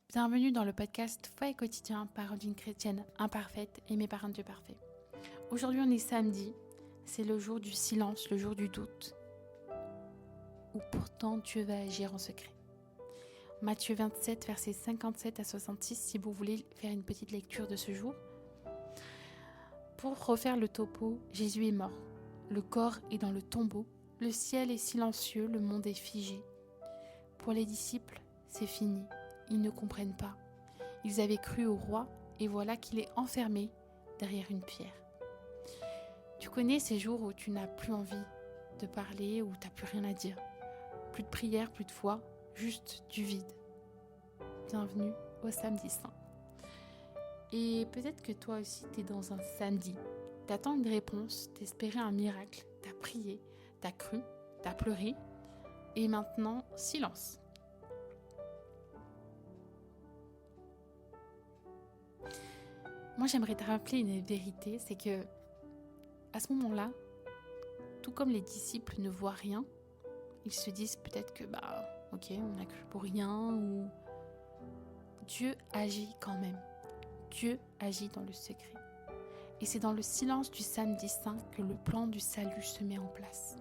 Bienvenue dans le podcast Foi et quotidien, parole d'une chrétienne imparfaite aimée par un Dieu parfait. Aujourd'hui on est samedi, c'est le jour du silence, le jour du doute, où pourtant Dieu va agir en secret. Matthieu 27, versets 57 à 66, si vous voulez faire une petite lecture de ce jour. Pour refaire le topo, Jésus est mort, le corps est dans le tombeau, le ciel est silencieux, le monde est figé. Pour les disciples, c'est fini. Ils ne comprennent pas. Ils avaient cru au roi et voilà qu'il est enfermé derrière une pierre. Tu connais ces jours où tu n'as plus envie de parler, où tu n'as plus rien à dire. Plus de prière, plus de foi, juste du vide. Bienvenue au Samedi Saint. Et peut-être que toi aussi tu es dans un samedi. Tu attends une réponse, tu espérais un miracle, tu as prié, tu as cru, tu as pleuré et maintenant silence. Moi, j'aimerais te rappeler une vérité, c'est que à ce moment-là, tout comme les disciples ne voient rien, ils se disent peut-être que ok, on a cru pour rien ou Dieu agit quand même. Dieu agit dans le secret. Et c'est dans le silence du Samedi Saint que le plan du salut se met en place.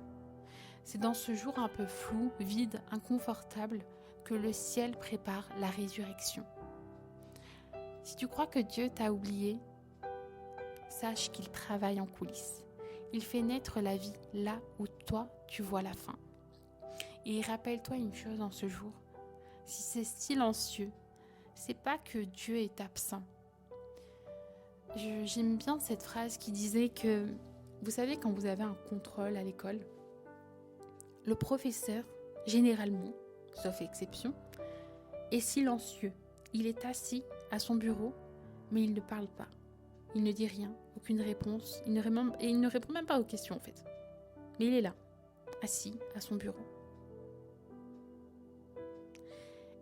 C'est dans ce jour un peu flou, vide, inconfortable que le ciel prépare la résurrection. Si tu crois que Dieu t'a oublié, sache qu'il travaille en coulisses. Il fait naître la vie là où toi, tu vois la fin. Et rappelle-toi une chose en ce jour. Si c'est silencieux, c'est pas que Dieu est absent. J'aime bien cette phrase qui disait que, vous savez, quand vous avez un contrôle à l'école, le professeur, généralement, sauf exception, est silencieux. Il est assis à son bureau, mais il ne parle pas. Il ne dit rien, aucune réponse, il ne répond même pas aux questions en fait. Mais il est là, assis à son bureau.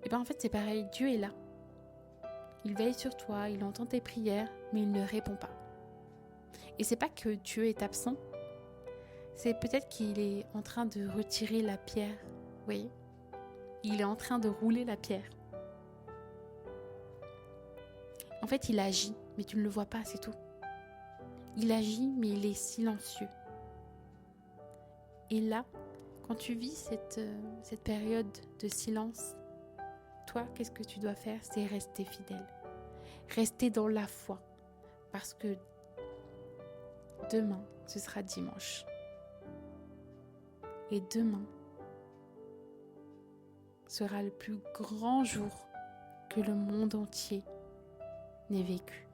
Et bien en fait c'est pareil, Dieu est là. Il veille sur toi, il entend tes prières, mais il ne répond pas. Et c'est pas que Dieu est absent, c'est peut-être qu'il est en train de retirer la pierre, vous voyez ? Il est en train de rouler la pierre. En fait il agit, mais tu ne le vois pas, c'est tout. Il agit, mais il est silencieux. Et là, quand tu vis cette période de silence, toi, qu'est-ce que tu dois faire ? C'est rester fidèle. Rester dans la foi. Parce que demain, ce sera dimanche. Et demain sera le plus grand jour que le monde entier n'ait vécu.